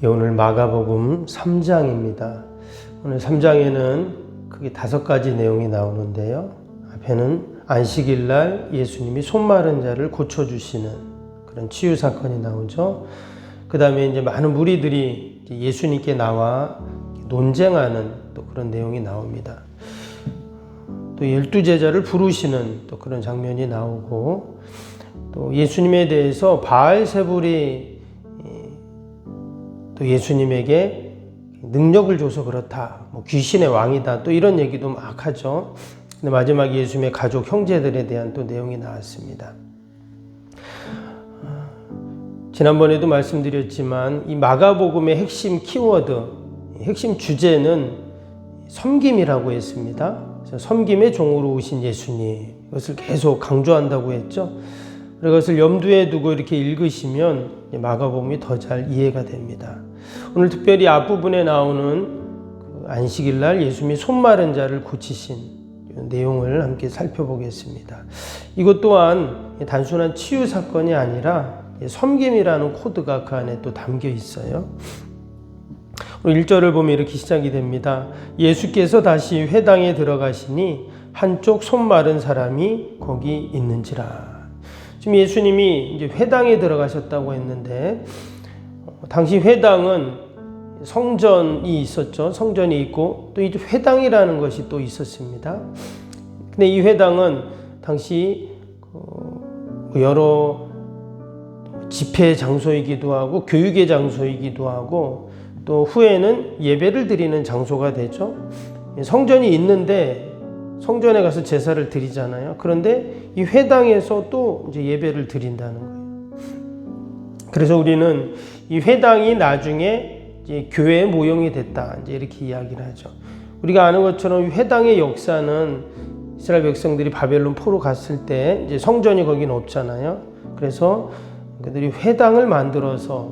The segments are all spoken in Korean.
예, 오늘 마가복음 3장입니다. 오늘 3장에는 크게 5가지 내용이 나오는데요. 앞에는 안식일 날 예수님이 손 마른 자를 고쳐주시는 그런 치유 사건이 나오죠. 그 다음에 이제 많은 무리들이 예수님께 나와 논쟁하는 또 그런 내용이 나옵니다. 또 12제자를 부르시는 또 그런 장면이 나오고, 또 예수님에 대해서 바알세불이 또 예수님에게 능력을 줘서 그렇다, 귀신의 왕이다, 또 이런 얘기도 막 하죠. 근데 마지막에 예수님의 가족 형제들에 대한 또 내용이 나왔습니다. 지난번에도 말씀드렸지만 이 마가복음의 핵심 키워드, 핵심 주제는 섬김이라고 했습니다. 그래서 섬김의 종으로 오신 예수님, 이것을 계속 강조한다고 했죠. 그것을 염두에 두고 이렇게 읽으시면 마가복음이 더 잘 이해가 됩니다. 오늘 특별히 앞부분에 나오는 안식일 날 예수님이 손 마른 자를 고치신 내용을 함께 살펴보겠습니다. 이것 또한 단순한 치유 사건이 아니라 섬김이라는 코드가 그 안에 또 담겨 있어요. 오늘 1절을 보면 이렇게 시작이 됩니다. 예수께서 다시 회당에 들어가시니 한쪽 손 마른 사람이 거기 있는지라. 지금 예수님이 이제 회당에 들어가셨다고 했는데, 당시 회당은 성전이 있었죠. 성전이 있고 또 이 회당이라는 것이 또 있었습니다. 근데 이 회당은 당시 여러 집회 장소이기도 하고 교육의 장소이기도 하고 또 후에는 예배를 드리는 장소가 되죠. 성전이 있는데 성전에 가서 제사를 드리잖아요. 그런데 이 회당에서 또 이제 예배를 드린다는 거예요. 그래서 우리는 이 회당이 나중에 이제 교회의 모형이 됐다, 이제 이렇게 이야기를 하죠. 우리가 아는 것처럼 이 회당의 역사는 이스라엘 백성들이 바벨론 포로 갔을 때 이제 성전이 거기는 없잖아요. 그래서 그들이 회당을 만들어서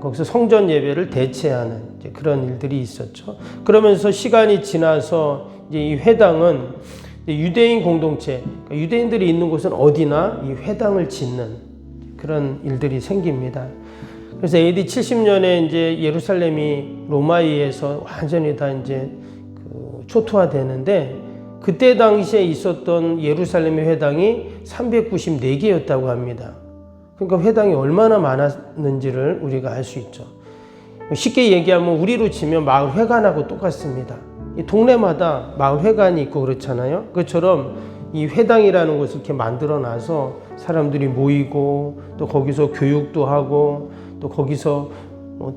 거기서 성전 예배를 대체하는 이제 그런 일들이 있었죠. 그러면서 시간이 지나서 이제 이 회당은 유대인 공동체, 그러니까 유대인들이 있는 곳은 어디나 이 회당을 짓는 그런 일들이 생깁니다. 그래서 AD 70년에 이제 예루살렘이 로마에 의해서 완전히 다 이제 초토화되는데, 그때 당시에 있었던 예루살렘의 회당이 394개였다고 합니다. 그러니까 회당이 얼마나 많았는지를 우리가 알 수 있죠. 쉽게 얘기하면 우리로 치면 마을 회관하고 똑같습니다. 이 동네마다 마을 회관이 있고 그렇잖아요. 그처럼 이 회당이라는 것을 이렇게 만들어 놔서 사람들이 모이고 또 거기서 교육도 하고 또 거기서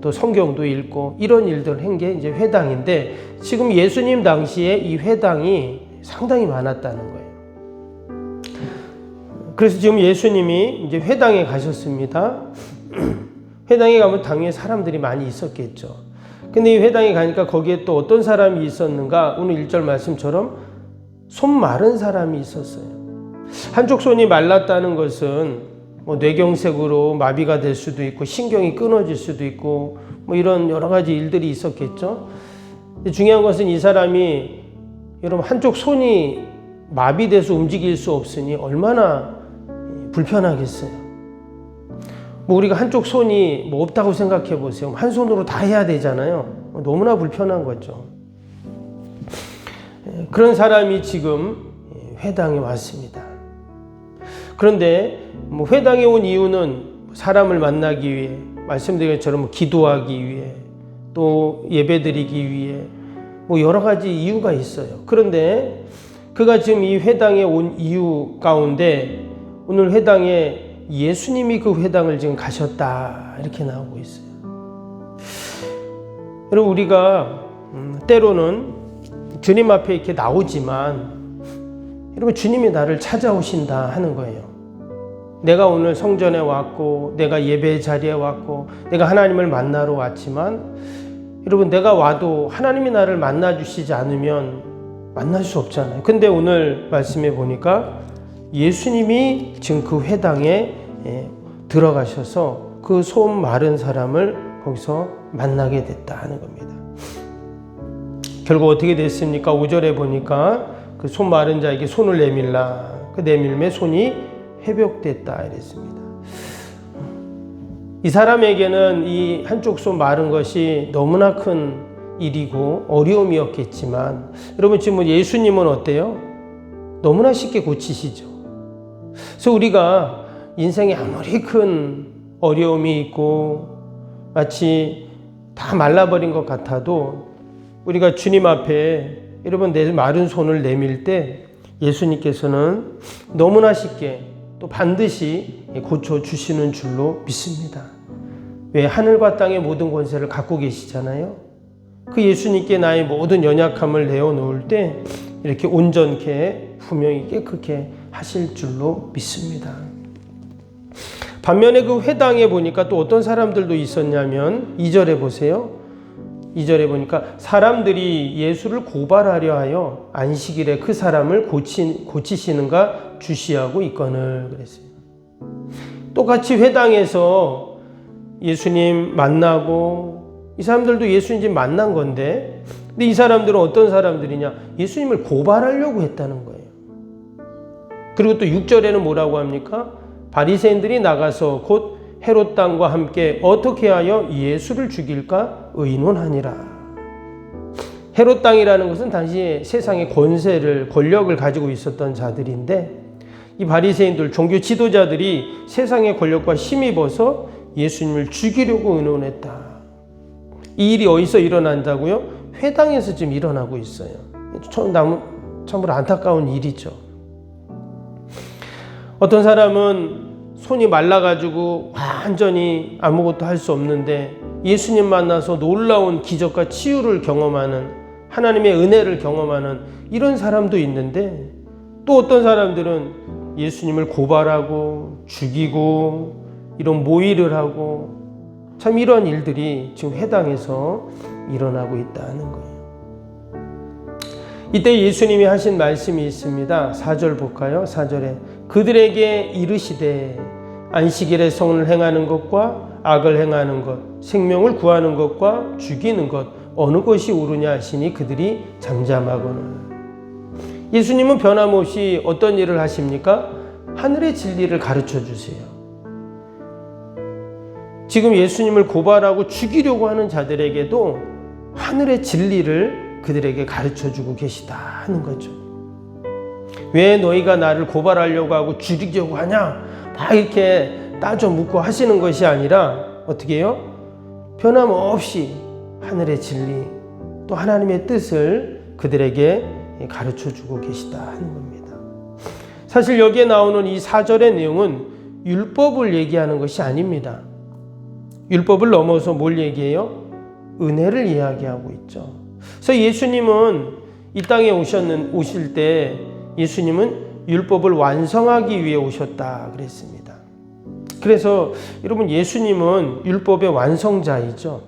또 성경도 읽고 이런 일들을 한 게 이제 회당인데, 지금 예수님 당시에 이 회당이 상당히 많았다는 거예요. 그래서 지금 예수님이 이제 회당에 가셨습니다. 회당에 가면 당연히 사람들이 많이 있었겠죠. 근데 이 회당에 가니까 거기에 또 어떤 사람이 있었는가? 오늘 1절 말씀처럼 손 마른 사람이 있었어요. 한쪽 손이 말랐다는 것은 뇌경색으로 마비가 될 수도 있고 신경이 끊어질 수도 있고 이런 여러 가지 일들이 있었겠죠. 근데 중요한 것은 이 사람이, 여러분, 한쪽 손이 마비돼서 움직일 수 없으니 얼마나 불편하겠어요. 우리가 한쪽 손이 없다고 생각해 보세요. 한 손으로 다 해야 되잖아요. 너무나 불편한 거죠. 그런 사람이 지금 회당에 왔습니다. 그런데 회당에 온 이유는 사람을 만나기 위해, 말씀드린 것처럼 기도하기 위해, 또 예배드리기 위해 여러 가지 이유가 있어요. 그런데 그가 지금 이 회당에 온 이유 가운데 오늘 회당에 예수님이 그 회당을 지금 가셨다, 이렇게 나오고 있어요. 여러분, 우리가 때로는 주님 앞에 이렇게 나오지만, 여러분, 주님이 나를 찾아오신다 하는 거예요. 내가 오늘 성전에 왔고 내가 예배 자리에 왔고 내가 하나님을 만나러 왔지만, 여러분, 내가 와도 하나님이 나를 만나 주시지 않으면 만날 수 없잖아요. 근데 오늘 말씀해 보니까 예수님이 지금 그 회당에 들어가셔서 그 손 마른 사람을 거기서 만나게 됐다 하는 겁니다. 결국 어떻게 됐습니까? 5절에 보니까 그 손 마른 자에게 손을 내밀라. 그 내밀매 손이 회복됐다 이랬습니다. 이 사람에게는 이 한쪽 손 마른 것이 너무나 큰 일이고 어려움이었겠지만, 여러분 지금 예수님은 어때요? 너무나 쉽게 고치시죠. 그래서 우리가 인생에 아무리 큰 어려움이 있고 마치 다 말라버린 것 같아도 우리가 주님 앞에 여러분 내 마른 손을 내밀 때 예수님께서는 너무나 쉽게 또 반드시 고쳐주시는 줄로 믿습니다. 왜? 하늘과 땅의 모든 권세를 갖고 계시잖아요. 그 예수님께 나의 모든 연약함을 내어놓을 때 이렇게 온전케 분명히 깨끗게 하실 줄로 믿습니다. 반면에 그 회당에 보니까 또 어떤 사람들도 있었냐면 2절에 보세요. 2절에 보니까 사람들이 예수를 고발하려 하여 안식일에 그 사람을 고치시는가 주시하고 있거늘 그랬어요. 똑같이 회당에서 예수님 만나고 이 사람들도 예수님 만난 건데, 근데 이 사람들은 어떤 사람들이냐? 예수님을 고발하려고 했다는 거예요. 그리고 또 6절에는 뭐라고 합니까? 바리새인들이 나가서 곧 헤롯 당과 함께 어떻게 하여 예수를 죽일까 의논하니라. 헤롯 당이라는 것은 당시 세상의 권력을 가지고 있었던 자들인데, 이 바리새인들 종교 지도자들이 세상의 권력과 힘입어서 예수님을 죽이려고 의논했다. 이 일이 어디서 일어난다고요? 회당에서 지금 일어나고 있어요. 참으로 안타까운 일이죠. 어떤 사람은 손이 말라가지고 완전히 아무것도 할 수 없는데 예수님 만나서 놀라운 기적과 치유를 경험하는, 하나님의 은혜를 경험하는 이런 사람도 있는데, 또 어떤 사람들은 예수님을 고발하고 죽이고 이런 모의를 하고, 참 이런 일들이 지금 회당에서 일어나고 있다는 거예요. 이때 예수님이 하신 말씀이 있습니다. 4절 볼까요? 4절에 그들에게 이르시되 안식일에 선을 행하는 것과 악을 행하는 것, 생명을 구하는 것과 죽이는 것 어느 것이 옳으냐 하시니 그들이 잠잠하거늘. 예수님은 변함없이 어떤 일을 하십니까? 하늘의 진리를 가르쳐 주세요. 지금 예수님을 고발하고 죽이려고 하는 자들에게도 하늘의 진리를 그들에게 가르쳐 주고 계시다 하는 거죠. 왜 너희가 나를 고발하려고 하고 죽이려고 하냐? 막 이렇게 따져 묻고 하시는 것이 아니라 어떻게 해요? 변함없이 하늘의 진리, 또 하나님의 뜻을 그들에게 가르쳐 주고 계시다 하는 겁니다. 사실 여기에 나오는 이 4절의 내용은 율법을 얘기하는 것이 아닙니다. 율법을 넘어서 뭘 얘기해요? 은혜를 이야기하고 있죠. 그래서 예수님은 이 땅에 오실 때 예수님은 율법을 완성하기 위해 오셨다 그랬습니다. 그래서 여러분 예수님은 율법의 완성자이죠.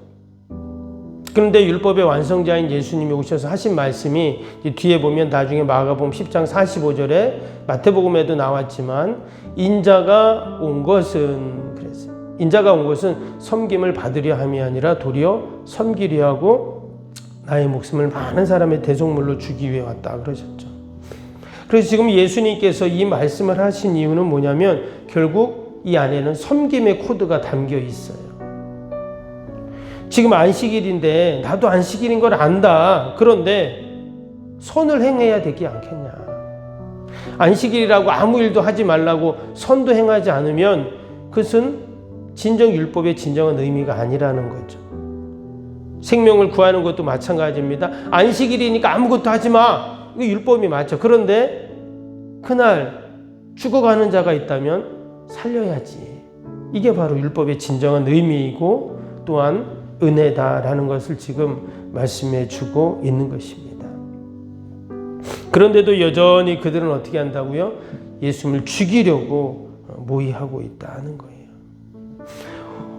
그런데 율법의 완성자인 예수님이 오셔서 하신 말씀이 뒤에 보면 나중에 마가복음 10장 45절에 마태복음에도 나왔지만 인자가 온 것은 그랬어요. 인자가 온 것은 섬김을 받으려 함이 아니라 도리어 섬기려 하고 나의 목숨을 많은 사람의 대속물로 주기 위해 왔다 그러셨죠. 그래서 지금 예수님께서 이 말씀을 하신 이유는 뭐냐면 결국 이 안에는 섬김의 코드가 담겨 있어요. 지금 안식일인데 나도 안식일인 걸 안다. 그런데 선을 행해야 되지 않겠냐. 안식일이라고 아무 일도 하지 말라고 선도 행하지 않으면 그것은 진정 율법의 진정한 의미가 아니라는 거죠. 생명을 구하는 것도 마찬가지입니다. 안식일이니까 아무것도 하지 마. 이거 율법이 맞죠. 그런데 그날 죽어가는 자가 있다면 살려야지. 이게 바로 율법의 진정한 의미이고 또한 은혜다라는 것을 지금 말씀해 주고 있는 것입니다. 그런데도 여전히 그들은 어떻게 한다고요? 예수님을 죽이려고 모의하고 있다는 거예요.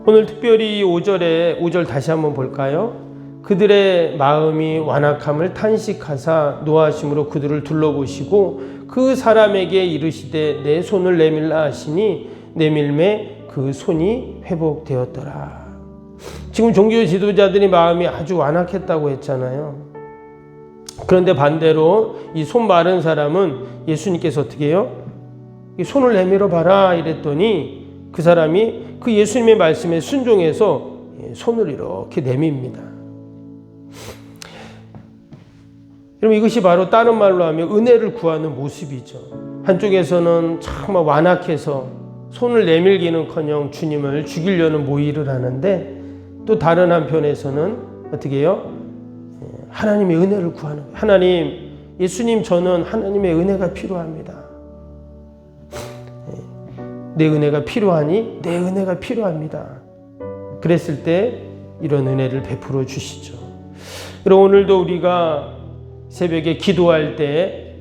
오늘 특별히 5절 다시 한번 볼까요? 그들의 마음이 완악함을 탄식하사 노하심으로 그들을 둘러보시고 그 사람에게 이르시되 내 손을 내밀라 하시니 내밀매 그 손이 회복되었더라. 지금 종교 지도자들이 마음이 아주 완악했다고 했잖아요. 그런데 반대로 이 손 마른 사람은 예수님께서 어떻게 해요? 이 손을 내밀어 봐라 이랬더니 그 사람이 그 예수님의 말씀에 순종해서 손을 이렇게 내밉니다. 여러분, 이것이 바로 다른 말로 하면 은혜를 구하는 모습이죠. 한쪽에서는 정말 완악해서 손을 내밀기는커녕 주님을 죽이려는 모의를 하는데, 또 다른 한편에서는 어떻게 해요? 하나님의 은혜를 구하는 거예요. 하나님, 예수님, 저는 하나님의 은혜가 필요합니다. 내 은혜가 필요하니? 내 은혜가 필요합니다. 그랬을 때 이런 은혜를 베풀어 주시죠. 그럼 오늘도 우리가 새벽에 기도할 때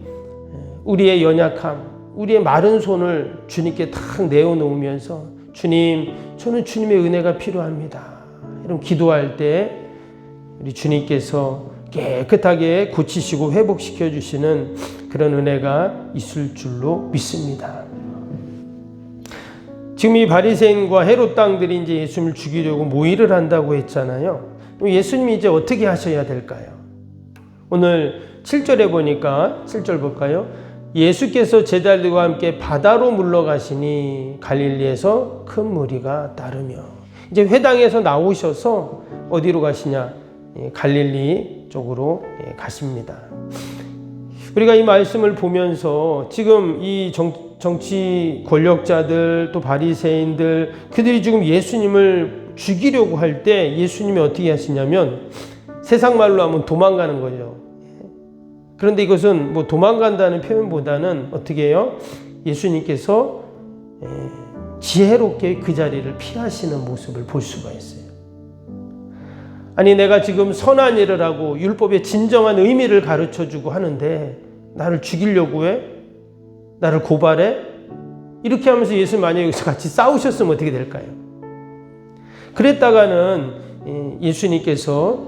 우리의 연약함, 우리의 마른 손을 주님께 탁 내어놓으면서, 주님, 저는 주님의 은혜가 필요합니다. 이런 기도할 때 우리 주님께서 깨끗하게 고치시고 회복시켜 주시는 그런 은혜가 있을 줄로 믿습니다. 지금 이 바리새인과 헤롯 당들이 이제 예수님을 죽이려고 모의를 한다고 했잖아요. 예수님이 이제 어떻게 하셔야 될까요? 오늘 7절에 보니까, 7절 볼까요? 예수께서 제자들과 함께 바다로 물러가시니 갈릴리에서 큰 무리가 따르며. 이제 회당에서 나오셔서 어디로 가시냐? 갈릴리 쪽으로 가십니다. 우리가 이 말씀을 보면서 지금 이 정치 권력자들, 또 바리새인들, 그들이 지금 예수님을 죽이려고 할 때 예수님이 어떻게 하시냐면, 세상 말로 하면 도망가는 거죠. 그런데 이것은 뭐 도망간다는 표현보다는 어떻게 해요? 예수님께서 지혜롭게 그 자리를 피하시는 모습을 볼 수가 있어요. 아니, 내가 지금 선한 일을 하고 율법의 진정한 의미를 가르쳐주고 하는데 나를 죽이려고 해? 나를 고발해? 이렇게 하면서 예수님 만약에 여기서 같이 싸우셨으면 어떻게 될까요? 그랬다가는 예수님께서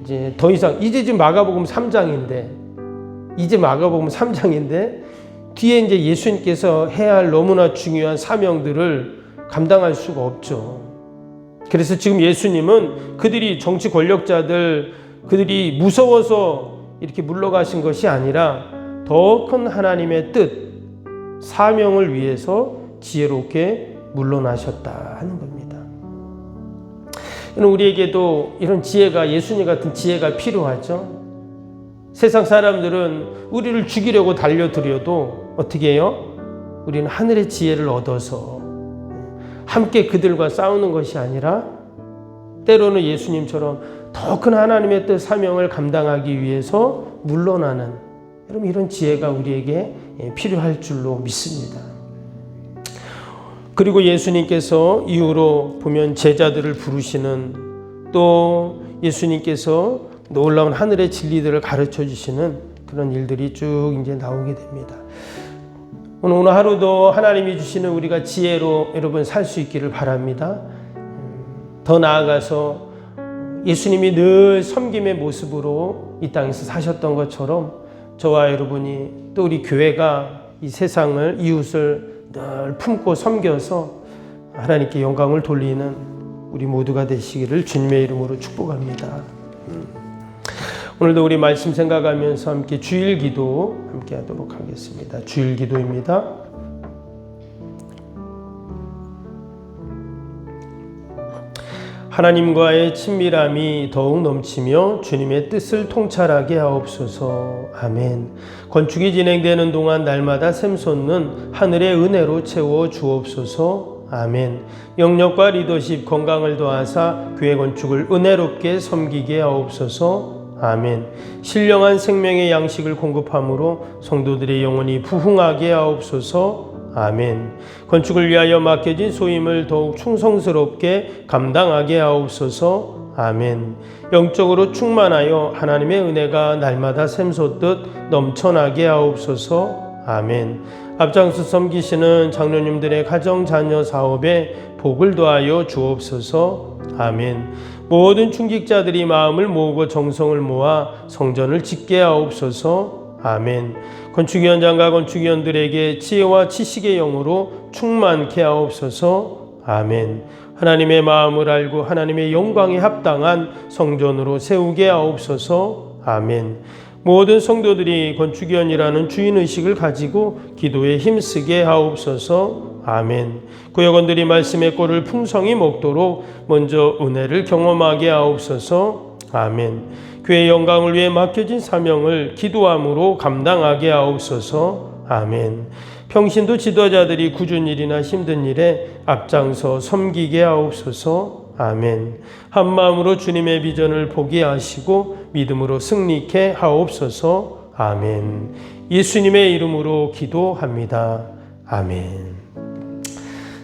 이제 더 이상, 이제 지금 마가복음 3장인데, 뒤에 이제 예수님께서 해야 할 너무나 중요한 사명들을 감당할 수가 없죠. 그래서 지금 예수님은 그들이 정치 권력자들, 그들이 무서워서 이렇게 물러가신 것이 아니라 더 큰 하나님의 뜻, 사명을 위해서 지혜롭게 물러나셨다 하는 겁니다. 우리에게도 이런 지혜가, 예수님 같은 지혜가 필요하죠. 세상 사람들은 우리를 죽이려고 달려들어도 어떻게 해요? 우리는 하늘의 지혜를 얻어서 함께 그들과 싸우는 것이 아니라 때로는 예수님처럼 더 큰 하나님의 뜻, 사명을 감당하기 위해서 물러나는, 여러분, 이런 지혜가 우리에게 필요할 줄로 믿습니다. 그리고 예수님께서 이후로 보면 제자들을 부르시는, 또 예수님께서 놀라운 하늘의 진리들을 가르쳐 주시는 그런 일들이 쭉 이제 나오게 됩니다. 오늘 하루도 하나님이 주시는 우리가 지혜로 여러분 살 수 있기를 바랍니다. 더 나아가서 예수님이 늘 섬김의 모습으로 이 땅에서 사셨던 것처럼 저와 여러분이, 또 우리 교회가 이 세상을, 이웃을 늘 품고 섬겨서 하나님께 영광을 돌리는 우리 모두가 되시기를 주님의 이름으로 축복합니다. 오늘도 우리 말씀 생각하면서 함께 주일 기도 함께 하도록 하겠습니다. 주일 기도입니다. 하나님과의 친밀함이 더욱 넘치며 주님의 뜻을 통찰하게 하옵소서. 아멘. 건축이 진행되는 동안 날마다 샘솟는 하늘의 은혜로 채워 주옵소서. 아멘. 영역과 리더십, 건강을 더하사 교회 건축을 은혜롭게 섬기게 하옵소서. 아멘. 신령한 생명의 양식을 공급함으로 성도들의 영혼이 부흥하게 하옵소서. 아멘. 건축을 위하여 맡겨진 소임을 더욱 충성스럽게 감당하게 하옵소서. 아멘. 영적으로 충만하여 하나님의 은혜가 날마다 샘솟듯 넘쳐나게 하옵소서. 아멘. 앞장서 섬기시는 장로님들의 가정, 자녀, 사업에 복을 더하여 주옵소서. 아멘. 모든 충직자들이 마음을 모으고 정성을 모아 성전을 짓게 하옵소서. 아멘. 건축위원장과 건축위원들에게 지혜와 지식의 영으로 충만케 하옵소서. 아멘. 하나님의 마음을 알고 하나님의 영광에 합당한 성전으로 세우게 하옵소서. 아멘. 모든 성도들이 건축위원이라는 주인의식을 가지고 기도에 힘쓰게 하옵소서. 아멘. 구역원들이 말씀의 꼴을 풍성히 먹도록 먼저 은혜를 경험하게 하옵소서. 아멘. 교회의 영광을 위해 맡겨진 사명을 기도함으로 감당하게 하옵소서. 아멘. 평신도 지도자들이 굳은 일이나 힘든 일에 앞장서 섬기게 하옵소서. 아멘. 한마음으로 주님의 비전을 보게 하시고 믿음으로 승리케 하옵소서. 아멘. 예수님의 이름으로 기도합니다. 아멘.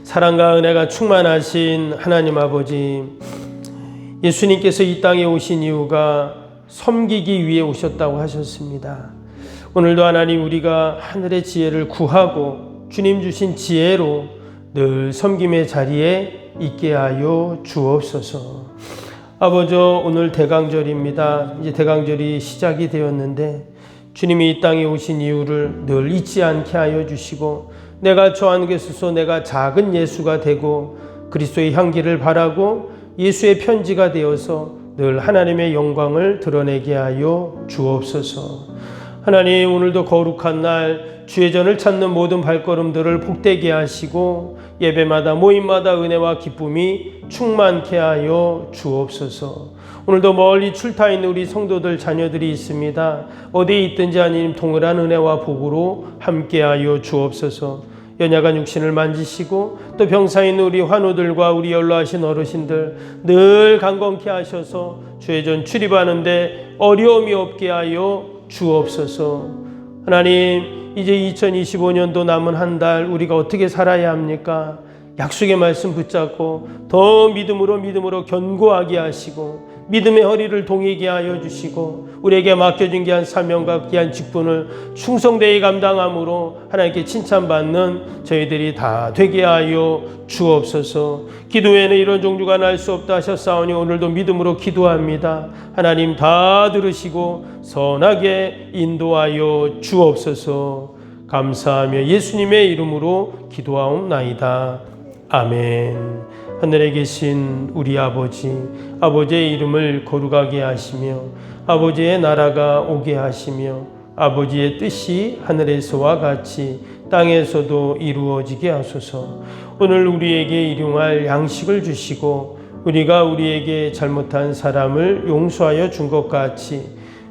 사랑과 은혜가 충만하신 하나님 아버지, 예수님께서 이 땅에 오신 이유가 섬기기 위해 오셨다고 하셨습니다. 오늘도 하나님, 우리가 하늘의 지혜를 구하고 주님 주신 지혜로 늘 섬김의 자리에 있게 하여 주옵소서. 아버지, 오늘 대강절입니다. 이제 대강절이 시작이 되었는데 주님이 이 땅에 오신 이유를 늘 잊지 않게 하여 주시고, 내가 저 안에 있어서 내가 작은 예수가 되고 그리스도의 향기를 바라고 예수의 편지가 되어서 늘 하나님의 영광을 드러내게 하여 주옵소서. 하나님, 오늘도 거룩한 날 주의 전을 찾는 모든 발걸음들을 복되게 하시고 예배마다 모임마다 은혜와 기쁨이 충만케 하여 주옵소서. 오늘도 멀리 출타 있는 우리 성도들 자녀들이 있습니다. 어디에 있든지 하나님 동일한 은혜와 복으로 함께하여 주옵소서. 연약한 육신을 만지시고 또 병사 있는 우리 환우들과 우리 연로하신 어르신들 늘 강건케 하셔서 주의 전 출입하는데 어려움이 없게 하여 주옵소서. 하나님, 이제 2025년도 남은 한 달 우리가 어떻게 살아야 합니까? 약속의 말씀 붙잡고 더 믿음으로 견고하게 하시고 믿음의 허리를 동이게 하여 주시고 우리에게 맡겨진 귀한 사명과 귀한 직분을 충성되이 감당함으로 하나님께 칭찬받는 저희들이 다 되게 하여 주옵소서. 기도에는 이런 종류가 날 수 없다 하셨사오니 오늘도 믿음으로 기도합니다. 하나님 다 들으시고 선하게 인도하여 주옵소서. 감사하며 예수님의 이름으로 기도하옵나이다. 아멘. 하늘에 계신 우리 아버지, 아버지의 이름을 거룩하게 하시며 아버지의 나라가 오게 하시며 아버지의 뜻이 하늘에서와 같이 땅에서도 이루어지게 하소서. 오늘 우리에게 일용할 양식을 주시고 우리가 우리에게 잘못한 사람을 용서하여 준 것 같이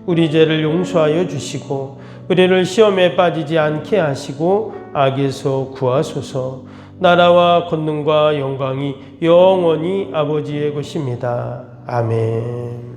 우리 죄를 용서하여 주시고 우리를 시험에 빠지지 않게 하시고 악에서 구하소서. 나라와 권능과 영광이 영원히 아버지의 것입니다. 아멘.